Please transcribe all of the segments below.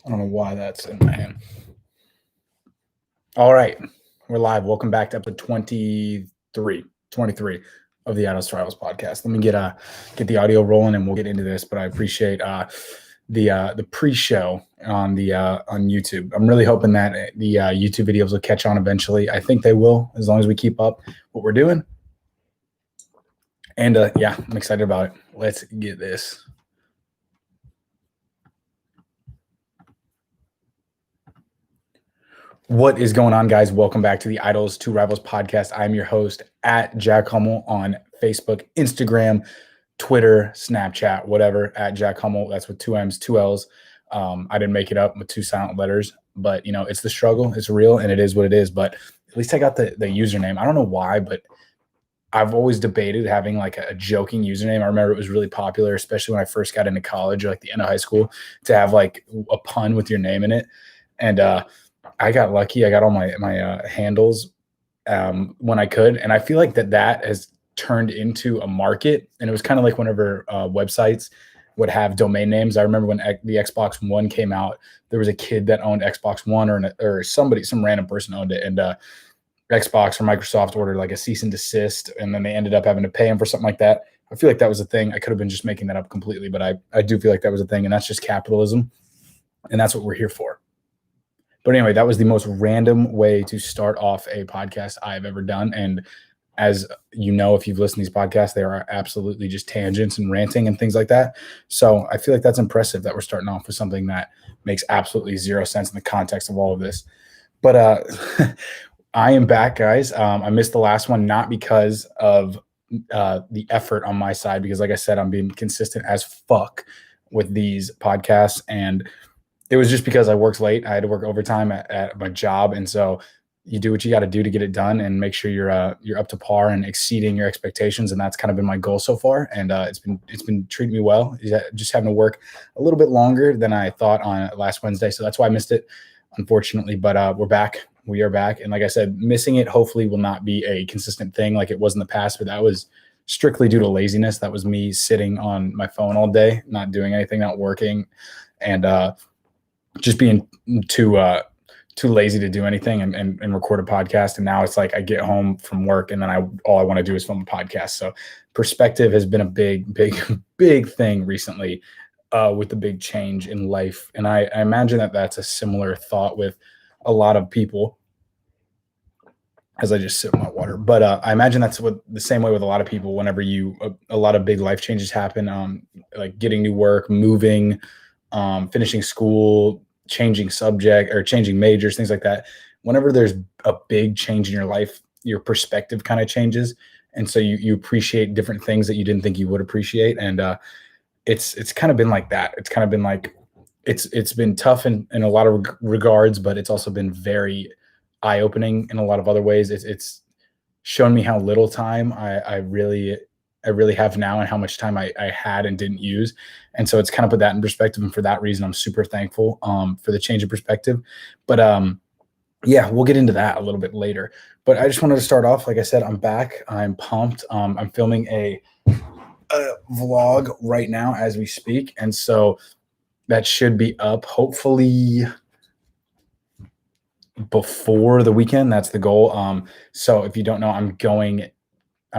I don't know why that's in my hand. All right. We're live. Welcome back to episode 23 of the Adults Trials podcast. Let me get the audio rolling and we'll get into this, but I appreciate the pre-show on YouTube. I'm really hoping that the YouTube videos will catch on eventually. I think they will, as long as we keep up what we're doing. And yeah, I'm excited about it. Let's get this. What is going on, guys? Welcome back to the Idols to Rivals podcast. I'm your host at Jack Hummel on Facebook, Instagram, Twitter, Snapchat, whatever, at Jack Hummel. That's with two M's, two L's. I didn't make it up with two silent letters, but you know, it's the struggle. It's real and it is what it is. But at least I got the username. I don't know why, but I've always debated having like a joking username. I remember it was really popular, especially when I first got into college or like the end of high school, to have like a pun with your name in it. And I got lucky. I got all my handles when I could. And I feel like that has turned into a market. And it was kind of like whenever websites would have domain names. I remember when the Xbox One came out, there was a kid that owned Xbox One or some random person owned it. And Xbox or Microsoft ordered like a cease and desist. And then they ended up having to pay him for something like that. I feel like that was a thing. I could have been just making that up completely, but I do feel like that was a thing. And that's just capitalism. And that's what we're here for. But anyway, that was the most random way to start off a podcast I've ever done. And as you know, if you've listened to these podcasts, they are absolutely just tangents and ranting and things like that. So I feel like that's impressive that we're starting off with something that makes absolutely zero sense in the context of all of this. But I am back, guys. I missed the last one, not because of the effort on my side, because like I said, I'm being consistent as fuck with these podcasts. And it was just because I worked late. I had to work overtime at my job. And so you do what you got to do to get it done and make sure you're up to par and exceeding your expectations. And that's kind of been my goal so far. And it's been treating me well. Just having to work a little bit longer than I thought on last Wednesday. So that's why I missed it, unfortunately. But we're back. We are back. And like I said, missing it hopefully will not be a consistent thing like it was in the past. But that was strictly due to laziness. That was me sitting on my phone all day, not doing anything, not working. And just being too lazy to do anything and record a podcast. And now it's like I get home from work and then all I want to do is film a podcast. So perspective has been a big thing recently with the big change in life. And I imagine that that's a similar thought with a lot of people as I just sip my water. But I imagine that's the same way with a lot of people whenever a lot of big life changes happen, like getting new work, moving, finishing school, changing subject or changing majors, things like that. Whenever there's a big change in your life, your perspective kind of changes. And so you appreciate different things that you didn't think you would appreciate. And it's kind of been like that. It's kind of been like, it's been tough in a lot of regards, but it's also been very eye-opening in a lot of other ways. It's shown me how little time I really have now and how much time I had and didn't use. And so it's kind of put that in perspective. And for that reason, I'm super thankful for the change of perspective. But yeah, we'll get into that a little bit later. But I just wanted to start off. Like I said, I'm back. I'm pumped. I'm filming a vlog right now as we speak. And so that should be up hopefully before the weekend. That's the goal. So if you don't know, I'm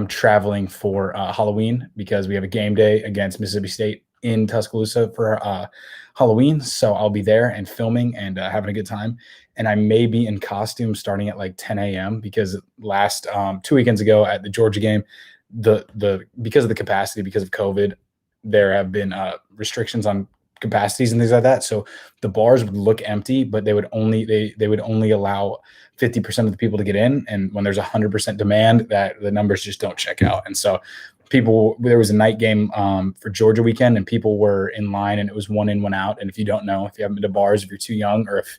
traveling for Halloween because we have a game day against Mississippi State in Tuscaloosa for Halloween. So I'll be there and filming and having a good time. And I may be in costume starting at like 10 a.m. because last 2 weekends ago at the Georgia game, because of the capacity, because of COVID, there have been restrictions on capacities and things like that. So the bars would look empty, but they would only allow 50% of the people to get in. And when there's 100% demand, that the numbers just don't check out. And so there was a night game for Georgia weekend and people were in line and it was one in, one out. And if you don't know, if you haven't been to bars, if you're too young, or if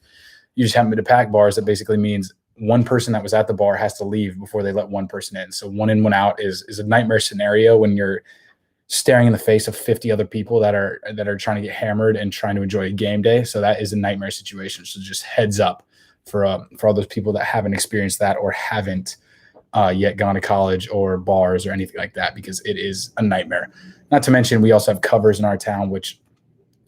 you just haven't been to packed bars, that basically means one person that was at the bar has to leave before they let one person in. So one in, one out is a nightmare scenario when you're staring in the face of 50 other people that are trying to get hammered and trying to enjoy a game day. So that is a nightmare situation. So just heads up for all those people that haven't experienced that or haven't yet gone to college or bars or anything like that, because it is a nightmare. Not to mention, we also have covers in our town, which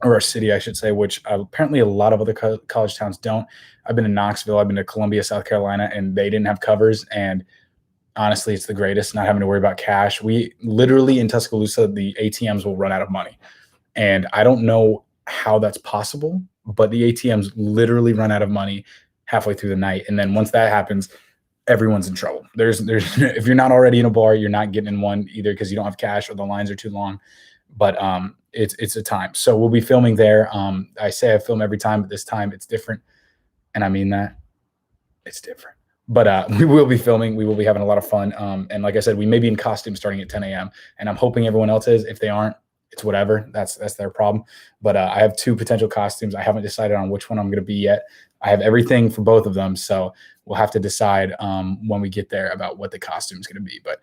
or our city, I should say, which apparently a lot of other college towns don't. I've been to Knoxville, I've been to Columbia, South Carolina, and they didn't have covers. And honestly, it's the greatest, not having to worry about cash. We literally in Tuscaloosa, the ATMs will run out of money. And I don't know how that's possible, but the ATMs literally run out of money halfway through the night. And then once that happens, everyone's in trouble. There's if you're not already in a bar, you're not getting in one either because you don't have cash or the lines are too long. But it's a time. So we'll be filming there. I say I film every time, but this time it's different. And I mean that it's different. But we will be filming. We will be having a lot of fun. And like I said, we may be in costume starting at 10 a.m. And I'm hoping everyone else is. If they aren't, it's whatever. That's their problem. But I have 2 potential costumes. I haven't decided on which one I'm going to be yet. I have everything for both of them. So we'll have to decide when we get there about what the costume is going to be. But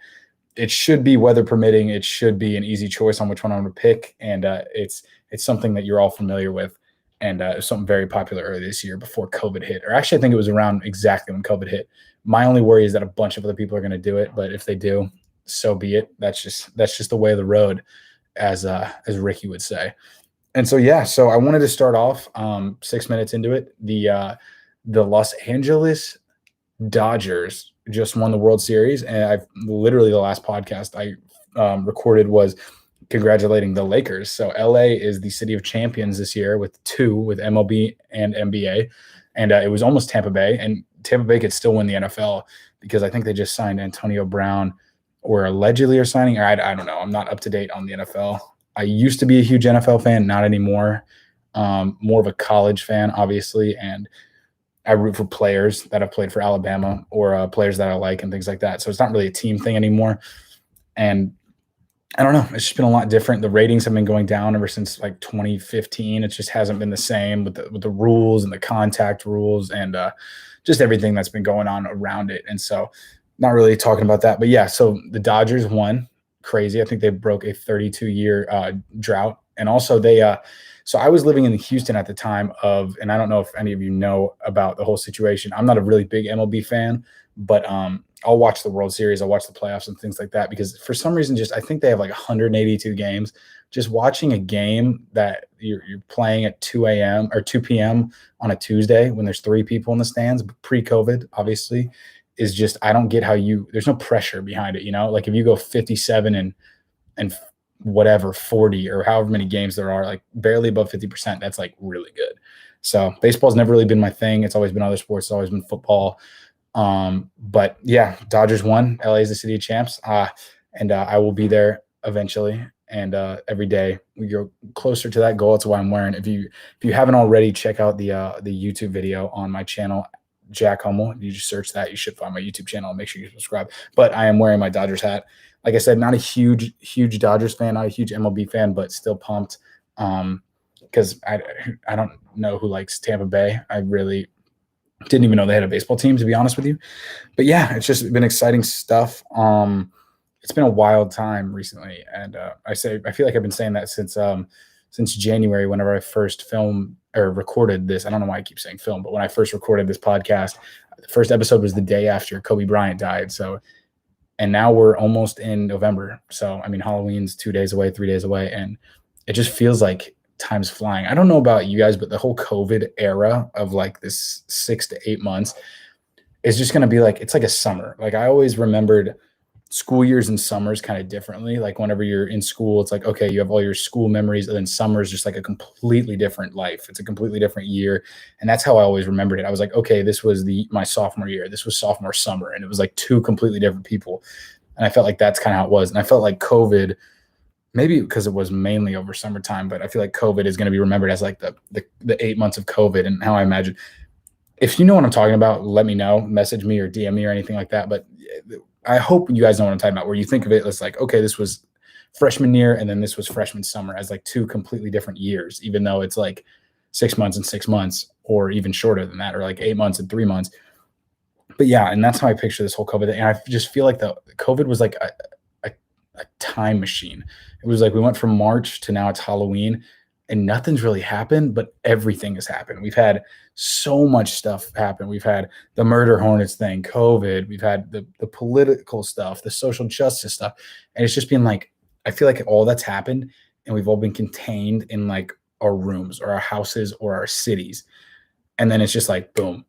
it should be, weather permitting, it should be an easy choice on which one I'm going to pick. And it's something that you're all familiar with. And it was something very popular earlier this year before COVID hit. Or actually, I think it was around exactly when COVID hit. My only worry is that a bunch of other people are going to do it. But if they do, so be it. That's just the way of the road, as Ricky would say. And so, yeah, so I wanted to start off 6 minutes into it. The Los Angeles Dodgers just won the World Series. And I've literally, the last podcast I recorded was congratulating the Lakers. So LA is the city of champions this year with 2, with MLB and NBA. And it was almost Tampa Bay. And Tampa Bay could still win the NFL because I think they just signed Antonio Brown, or allegedly are signing. Or I don't know. I'm not up to date on the NFL. I used to be a huge NFL fan, not anymore. More of a college fan, obviously. And I root for players that have played for Alabama, or players that I like and things like that. So it's not really a team thing anymore. And I don't know. It's just been a lot different. The ratings have been going down ever since like 2015. It just hasn't been the same with the rules and the contact rules and just everything that's been going on around it. And so not really talking about that. But yeah, so the Dodgers won. Crazy. I think they broke a 32-year drought. And also so I was living in Houston at the time and I don't know if any of you know about the whole situation. I'm not a really big MLB fan, but I'll watch the World Series. I'll watch the playoffs and things like that because for some reason, I think they have like 182 games. Just watching a game that you're playing at 2 a.m. or 2 p.m. on a Tuesday when there's 3 people in the stands, pre-COVID, obviously, is just, I don't get how there's no pressure behind it, like if you go 57 and whatever, 40 or however many games there are, like barely above 50%, that's like really good. So baseball's never really been my thing. It's always been other sports. It's always been football. But yeah, Dodgers won. LA is the city of champs. And I will be there eventually. And every day we go closer to that goal. That's why I'm wearing. If you haven't already, check out the YouTube video on my channel, Jack Hummel. You just search that, you should find my YouTube channel. Make sure you subscribe. But I am wearing my Dodgers hat. Like I said, not a huge Dodgers fan, not a huge MLB fan, but still pumped. Because I don't know who likes Tampa Bay. I really didn't even know they had a baseball team, to be honest with you. But yeah, it's just been exciting stuff. It's been a wild time recently, and I feel like I've been saying that since January, whenever I first filmed or recorded this. I don't know why I keep saying film, but when I first recorded this podcast, the first episode was the day after Kobe Bryant died. So, and now we're almost in November. So, I mean, Halloween's 2 days away, 3 days away, and it just feels like time's flying. I don't know about you guys, but the whole COVID era of like this 6 to 8 months is just going to be like, it's like a summer. Like I always remembered school years and summers kind of differently. Like whenever you're in school, it's like, okay, you have all your school memories, and then summer is just like a completely different life. It's a completely different year. And that's how I always remembered it. I was like, okay, this was my sophomore year. This was sophomore summer. And it was like 2 completely different people. And I felt like that's kind of how it was. And I felt like COVID, maybe because it was mainly over summertime, but I feel like COVID is going to be remembered as like the 8 months of COVID and how I imagine. If you know what I'm talking about, let me know, message me or DM me or anything like that. But I hope you guys know what I'm talking about, where you think of it as like, okay, this was freshman year and then this was freshman summer, as like 2 completely different years, even though it's like 6 months and 6 months, or even shorter than that, or like 8 months and 3 months. But yeah, and that's how I picture this whole COVID thing. And I just feel like the COVID was like a time machine. It was like we went from March to now it's Halloween, and nothing's really happened, but everything has happened. We've had so much stuff happen. We've had the murder hornets thing, COVID. We've had the political stuff, the social justice stuff. And it's just been like, I feel like all that's happened and we've all been contained in like our rooms or our houses or our cities. And then it's just like, boom,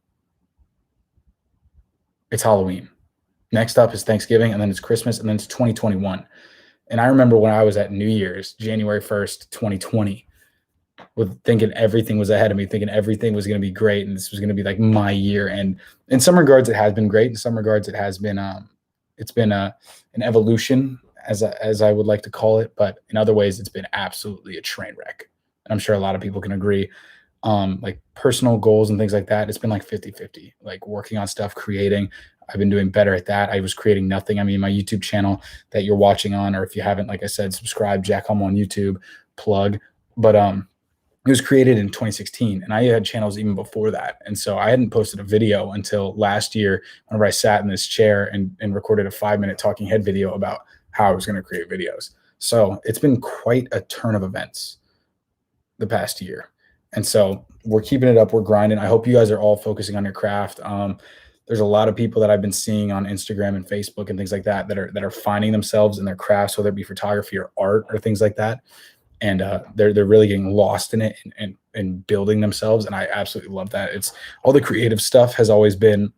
it's Halloween. Next up is Thanksgiving, and then it's Christmas, and then it's 2021. And I remember when I was at New Year's, January 1st, 2020, with thinking everything was ahead of me, thinking everything was going to be great, and this was going to be like my year. And in some regards, it has been great. In some regards, it has been it's been an evolution, as I would like to call it. But in other ways, it's been absolutely a train wreck. And I'm sure a lot of people can agree. Like personal goals and things like that, it's been like 50-50. Like working on stuff, creating. I've been doing better at that. I was creating nothing. I mean, my YouTube channel that you're watching on, or if you haven't, like I said, subscribe, Jack Hummel on YouTube, plug. But it was created in 2016, and I had channels even before that. And so I hadn't posted a video until last year, whenever I sat in this chair and recorded a 5-minute talking head video about how I was going to create videos. So it's been quite a turn of events the past year. And so we're keeping it up. We're grinding. I hope you guys are all focusing on your craft. There's a lot of people that I've been seeing on Instagram and Facebook and things like that that are finding themselves in their crafts, whether it be photography or art or things like that. And they're really getting lost in it and building themselves. And I absolutely love that. It's all the creative stuff has always been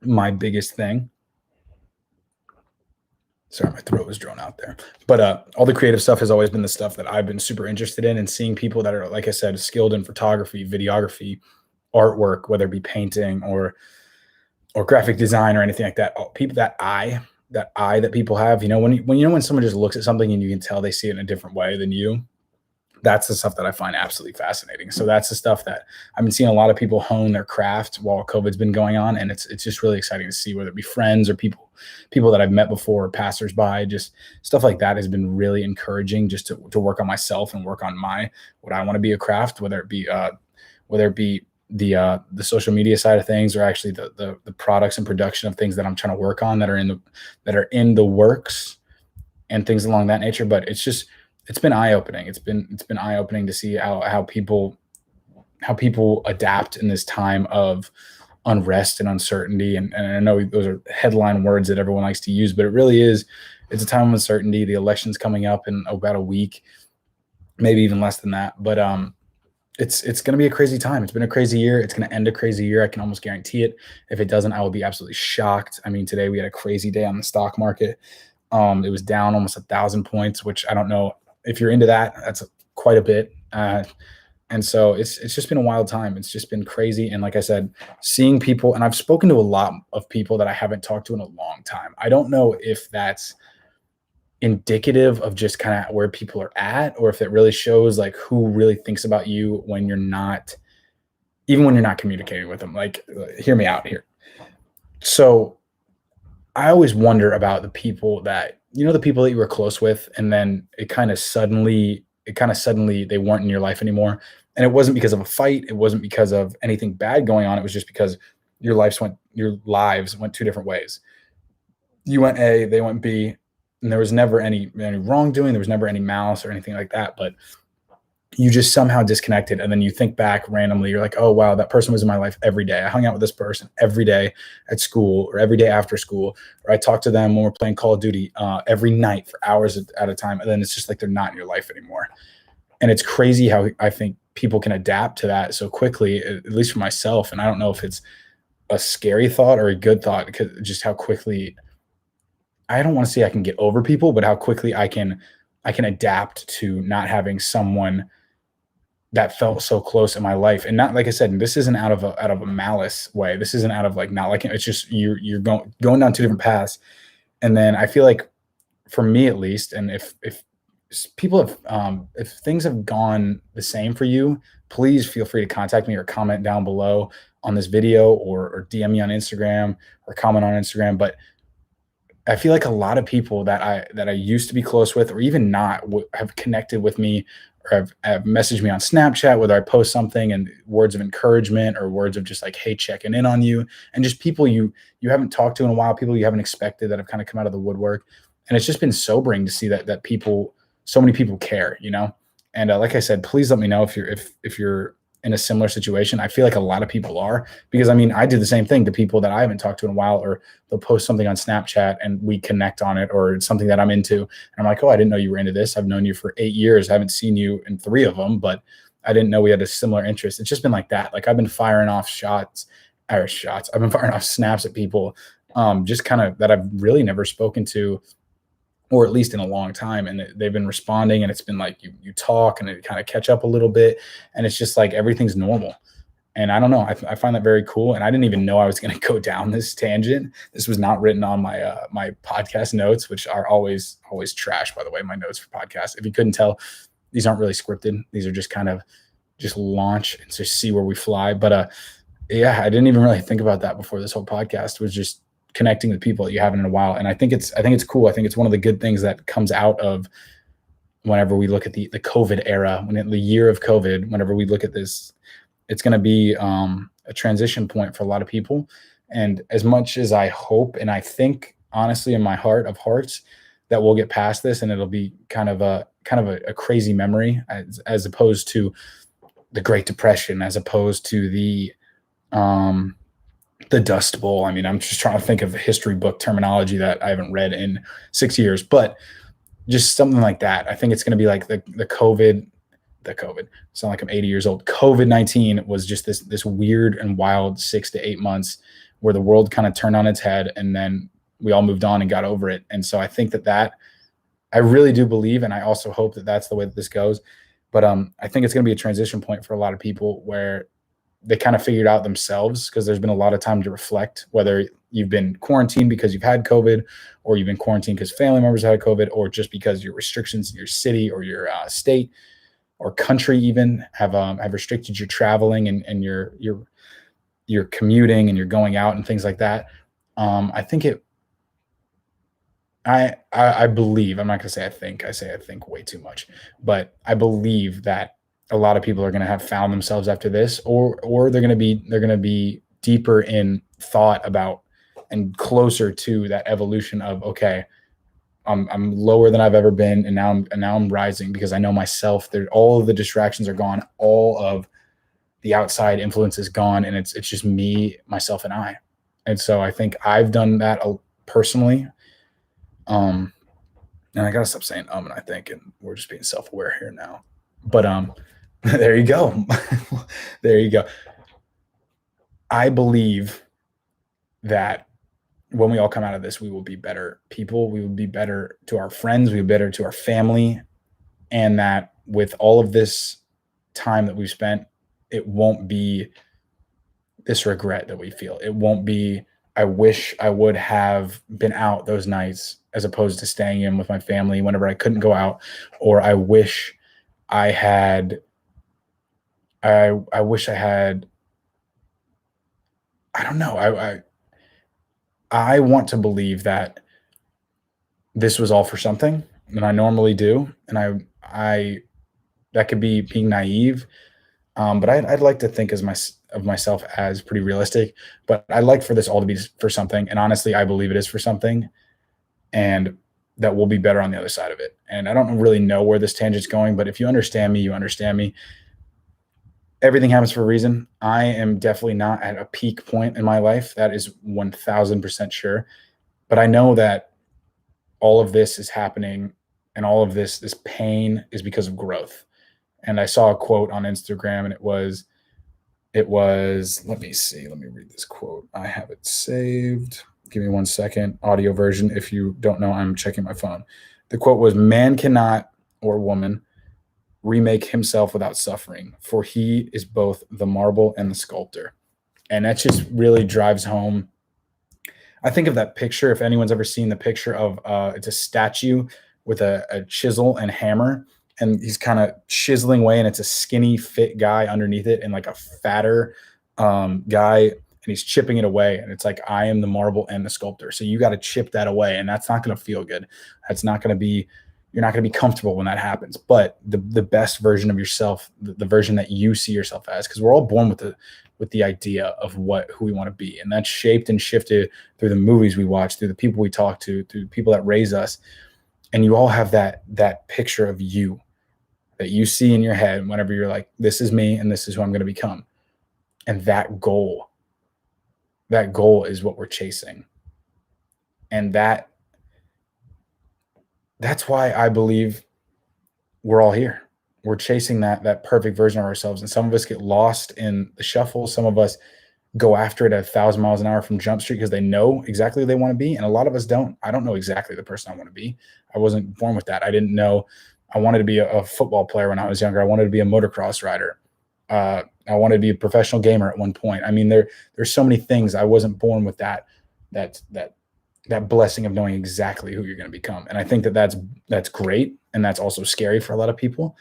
my biggest thing. Sorry, my throat was drawn out there. But all the creative stuff has always been the stuff that I've been super interested in, and seeing people that are, like I said, skilled in photography, videography, artwork, whether it be painting or graphic design or anything like that. People that people have, when someone just looks at something and you can tell they see it in a different way than you, that's the stuff that I find absolutely fascinating. So that's the stuff that I've been seeing a lot of people hone their craft while COVID's been going on. And it's just really exciting to see, whether it be friends or people that I've met before, or passersby, just stuff like that has been really encouraging, just to work on myself and work on what I want to be a craft, whether it be the social media side of things, or actually the products and production of things that I'm trying to work on that are in the works and things along that nature. But it's been eye-opening. It's been eye-opening to see how people adapt in this time of unrest and uncertainty. And I know those are headline words that everyone likes to use, but it really is. It's a time of uncertainty. The election's coming up in about a week, maybe even less than that. But it's going to be a crazy time. It's been a crazy year. It's going to end a crazy year. I can almost guarantee it. If it doesn't, I will be absolutely shocked. I mean, today we had a crazy day on the stock market. It was down almost 1,000 points, which I don't know if you're into that. That's quite a bit. And so it's just been a wild time. It's just been crazy. And like I said, seeing people, and I've spoken to a lot of people that I haven't talked to in a long time. I don't know if that's indicative of just kind of where people are at, or if it really shows like who really thinks about you when you're not communicating with them. Like, hear me out here. So I always wonder about the people that you were close with, and then it kind of suddenly they weren't in your life anymore. And it wasn't because of a fight. It wasn't because of anything bad going on. It was just because your lives went two different ways. You went A, they went B, and there was never any wrongdoing. There was never any malice or anything like that. But you just somehow disconnected. And then you think back randomly. You're like, oh, wow, that person was in my life every day. I hung out with this person every day at school, or every day after school, or I talked to them when we're playing Call of Duty every night for hours at a time. And then it's just like they're not in your life anymore. And it's crazy how I think people can adapt to that so quickly, at least for myself. And I don't know if it's a scary thought or a good thought, because just how quickly, I don't want to say I can get over people, but how quickly I can adapt to not having someone that felt so close in my life. And not, like I said, this isn't out of a malice way. This isn't out of like not liking. It's just you're going down two different paths. And then I feel like, for me at least, and if people have if things have gone the same for you, please feel free to contact me or comment down below on this video, or DM me on Instagram or comment on Instagram. But I feel like a lot of people that I used to be close with, or even not, have connected with me, or have messaged me on Snapchat, whether I post something and words of encouragement, or words of just like, hey, checking in on you, and just people you haven't talked to in a while, people you haven't expected that have kind of come out of the woodwork. And it's just been sobering to see that so many people care, And like I said, please let me know if you're in a similar situation. I feel like a lot of people are, because I mean, I do the same thing to people that I haven't talked to in a while, or they'll post something on Snapchat and we connect on it, or it's something that I'm into. And I'm like, oh, I didn't know you were into this. I've known you for 8 years. I haven't seen you in 3 of them, but I didn't know we had a similar interest. It's just been like that. Like I've been firing off shots. I've been firing off snaps at people, just kind of that I've really never spoken to, or at least in a long time. And they've been responding, and it's been like you talk and it kind of catch up a little bit, and it's just like everything's normal. And I don't know, I find that very cool. And I didn't even know I was going to go down this tangent. This was not written on my podcast notes, which are always trash, by the way. My notes for podcasts, if you couldn't tell, these aren't really scripted. These are just kind of just launch and just see where we fly. But yeah, I didn't even really think about that before this whole podcast. Was just connecting with people that you haven't in a while. And I think it's cool. I think it's one of the good things that comes out of whenever we look at the COVID era, the year of COVID, whenever we look at this, it's going to be a transition point for a lot of people. And as much as I hope, and I think honestly in my heart of hearts, that we'll get past this and it'll be kind of a crazy memory, as opposed to the Great Depression, as opposed to the Dust Bowl. I mean, I'm just trying to think of history book terminology that I haven't read in 6 years, but just something like that. I think it's going to be like the COVID. Sound like I'm 80 years old. COVID-19 was just this weird and wild 6 to 8 months where the world kind of turned on its head, and then we all moved on and got over it. And so I think that I really do believe, and I also hope that that's the way that this goes. But I think it's going to be a transition point for a lot of people where they kind of figured out themselves, because there's been a lot of time to reflect, whether you've been quarantined because you've had COVID, or you've been quarantined because family members had COVID, or just because your restrictions in your city or your state or country even have restricted your traveling and your commuting and you're going out and things like that. I think I believe, I'm not going to say I say I think way too much, but I believe that a lot of people are going to have found themselves after this, or they're going to be deeper in thought about and closer to that evolution of, okay, I'm lower than I've ever been, and now I'm rising because I know myself. All of the distractions are gone, all of the outside influence is gone, and it's just me, myself, and I. And so I think I've done that personally. And I gotta stop saying and I think, and we're just being self-aware here now. But there you go. There you go. I believe that when we all come out of this, we will be better people. We will be better to our friends. We will be better to our family. And that with all of this time that we've spent, it won't be this regret that we feel. It won't be, I wish I would have been out those nights as opposed to staying in with my family whenever I couldn't go out. Or I wish I had, I wish I had, I don't know. I want to believe that this was all for something, and I normally do. And I that could be being naive, but I'd like to think of myself as pretty realistic. But I'd like for this all to be for something, and honestly, I believe it is for something, and that we'll be better on the other side of it. And I don't really know where this tangent's going, but if you understand me, you understand me. Everything happens for a reason. I am definitely not at a peak point in my life. That is 1000% sure. But I know that all of this is happening, and all of this pain is because of growth. And I saw a quote on Instagram, and it was, let me see. Let me read this quote. I have it saved. Give me 1 second. Audio version. If you don't know, I'm checking my phone. The quote was, "Man cannot, or woman, remake himself without suffering, for he is both the marble and the sculptor." And that just really drives home. I think of that picture, if anyone's ever seen the picture of it's a statue with a chisel and hammer, and he's kind of chiseling away, and it's a skinny fit guy underneath it and like a fatter guy, and he's chipping it away, and it's like, I am the marble and the sculptor. So you got to chip that away, and that's not going to feel good. That's not going to be, you're not going to be comfortable when that happens. But the best version of yourself, the version that you see yourself as, because we're all born with the idea of who we want to be, and that's shaped and shifted through the movies we watch, through the people we talk to, through the people that raise us. And you all have that picture of you that you see in your head whenever you're like, this is me and this is who I'm going to become. And that goal is what we're chasing. And that's why I believe we're all here. we're chasing that perfect version of ourselves, and some of us get lost in the shuffle. Some of us go after it at 1,000 miles an hour from Jump Street because they know exactly who they want to be, and a lot of us don't. I don't know exactly the person I want to be. I wasn't born with that. I didn't know I wanted to be a football player when I was younger. I wanted to be a motocross rider. I wanted to be a professional gamer at one point. I mean, there's so many things. I wasn't born with that blessing of knowing exactly who you're going to become. And I think that's great, and that's also scary for a lot of people.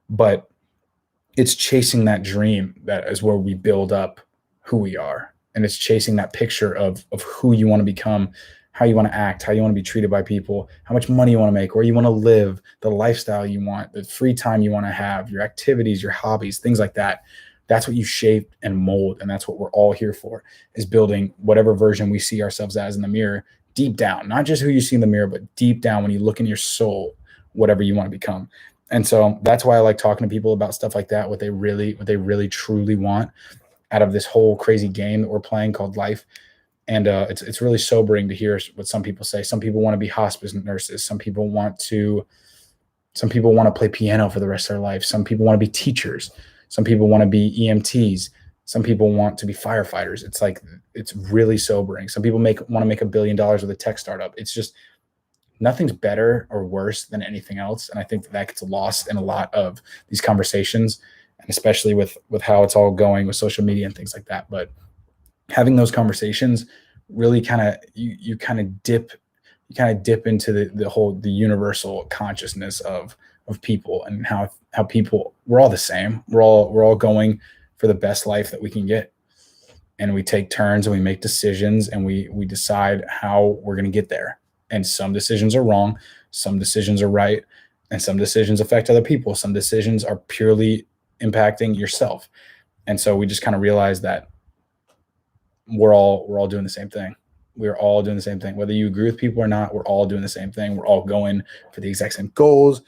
But it's chasing that dream that is where we build up who we are, and it's chasing that picture of who you want to become, how you want to act, how you want to be treated by people, how much money you want to make, where you want to live, the lifestyle you want, the free time you want to have, your activities, your hobbies, things like that. That's what you shape and mold, and that's what we're all here for, is building whatever version we see ourselves as in the mirror, deep down, not just who you see in the mirror, but deep down when you look in your soul, whatever you want to become. And so that's why I like talking to people about stuff like that, what they really truly want out of this whole crazy game that we're playing called life. And it's really sobering to hear what some people say. Some people want to be hospice nurses. Some people want to play piano for the rest of their life. Some people want to be teachers. Some people want to be EMTs. Some people want to be firefighters. It's really sobering. Some people want to make $1 billion with a tech startup. It's just, nothing's better or worse than anything else. And I think that gets lost in a lot of these conversations, and especially with how it's all going with social media and things like that. But having those conversations really you kind of dip into the universal consciousness of people, and how people, we're all the same. We're all going for the best life that we can get. And we take turns and we make decisions, and we decide how we're going to get there. And some decisions are wrong, some decisions are right, and some decisions affect other people. Some decisions are purely impacting yourself. And so we just kind of realize that we're all doing the same thing. We're all doing the same thing. Whether you agree with people or not, we're all doing the same thing. We're all going for the exact same goals.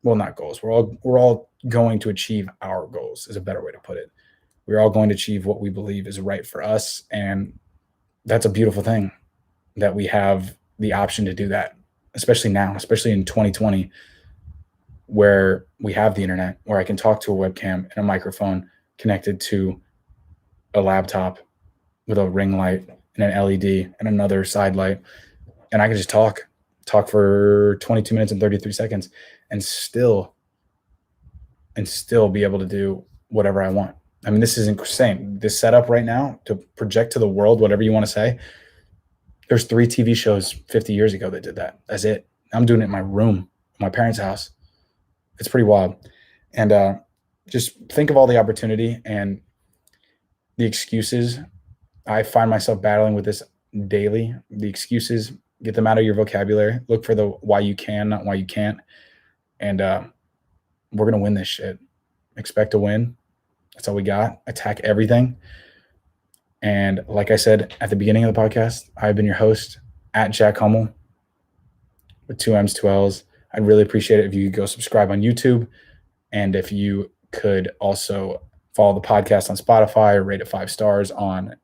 Well, not goals. We're all going to achieve our goals, is a better way to put it. We're all going to achieve what we believe is right for us. And that's a beautiful thing, that we have the option to do that, especially now, especially in 2020, where we have the internet, where I can talk to a webcam and a microphone connected to a laptop with a ring light and an LED and another side light. And I can just talk for 22 minutes and 33 seconds and still be able to do whatever I want. I mean, this is insane. This setup right now to project to the world, whatever you want to say. There's 3 TV shows 50 years ago that did that. That's it. I'm doing it in my room, my parents' house. It's pretty wild. And just think of all the opportunity and the excuses. I find myself battling with this daily. The excuses, get them out of your vocabulary. Look for the why you can, not why you can't. And we're going to win this shit. Expect to win. That's all we got. Attack everything. And like I said at the beginning of the podcast, I've been your host at Jack Hummel with 2 M's, 2 L's. I'd really appreciate it if you could go subscribe on YouTube, and if you could also follow the podcast on Spotify or rate it 5 stars on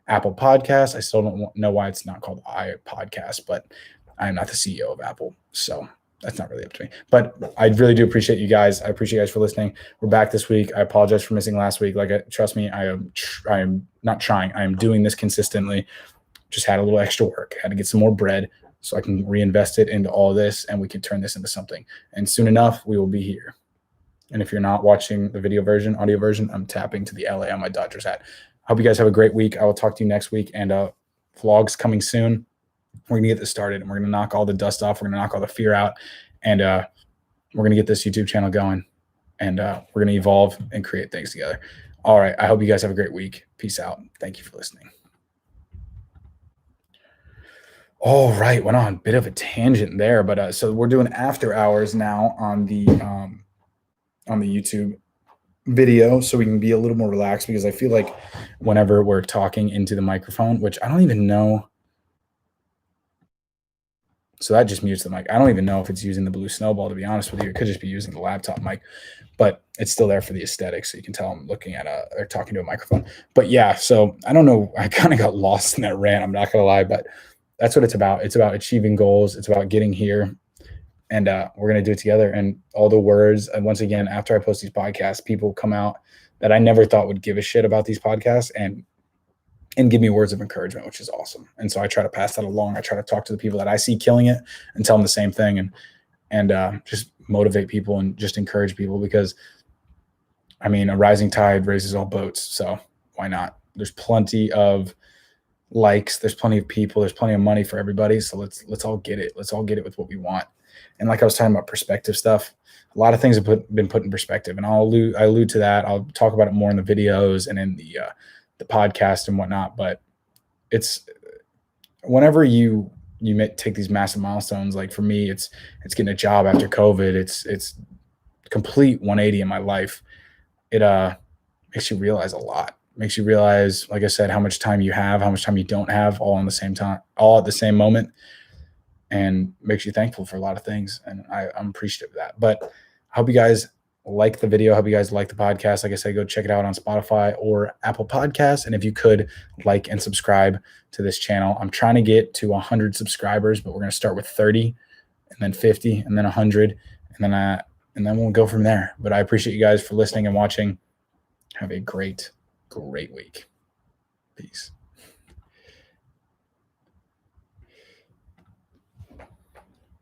Apple Podcasts. I still don't know why it's not called iPodcast, but I'm not the CEO of Apple, so that's not really up to me. But I really do appreciate you guys. I appreciate you guys for listening. We're back this week. I apologize for missing last week. Trust me, I am not trying. I am doing this consistently. Just had a little extra work. Had to get some more bread so I can reinvest it into all this, and we can turn this into something. And soon enough, we will be here. And if you're not watching the audio version, I'm tapping to the LA on my Dodgers hat. Hope you guys have a great week. I will talk to you next week, and vlogs coming soon. We're going to get this started, and we're going to knock all the dust off. We're going to knock all the fear out, and we're going to get this YouTube channel going, and we're going to evolve and create things together. All right. I hope you guys have a great week. Peace out. Thank you for listening. All right. Went on a bit of a tangent there, but so we're doing after hours now on the YouTube video, so we can be a little more relaxed, because I feel like whenever we're talking into the microphone, which I don't even know. So that just mutes the mic. I don't even know if it's using the blue snowball, to be honest with you. It could just be using the laptop mic, but it's still there for the aesthetics. So you can tell I'm looking at or talking to a microphone. But yeah, so I don't know. I kind of got lost in that rant. I'm not going to lie, but that's what it's about. It's about achieving goals. It's about getting here. and we're going to do it together. And all the words, and once again, after I post these podcasts, people come out that I never thought would give a shit about these podcasts and give me words of encouragement, which is awesome. And so I try to pass that along. I try to talk to the people that I see killing it and tell them the same thing, and just motivate people and just encourage people, because I mean, a rising tide raises all boats. So why not? There's plenty of likes, there's plenty of people, there's plenty of money for everybody. So let's all get it. Let's all get it with what we want. And like I was talking about perspective stuff, a lot of things have been put in perspective, and I allude to that. I'll talk about it more in the videos and in the podcast and whatnot. But it's whenever you take these massive milestones, like for me, it's getting a job after COVID. It's complete 180 in my life. It makes you realize a lot. Makes you realize, like I said, how much time you have, how much time you don't have, all in the same time, all at the same moment, and makes you thankful for a lot of things. And I'm appreciative of that. But I hope you guys like the video. I hope you guys like the podcast. Like I said, go check it out on Spotify or Apple Podcasts. And if you could like and subscribe to this channel. I'm trying to get to 100 subscribers, but we're going to start with 30 and then 50 and then 100. And then we'll go from there. But I appreciate you guys for listening and watching. Have a great week. Peace.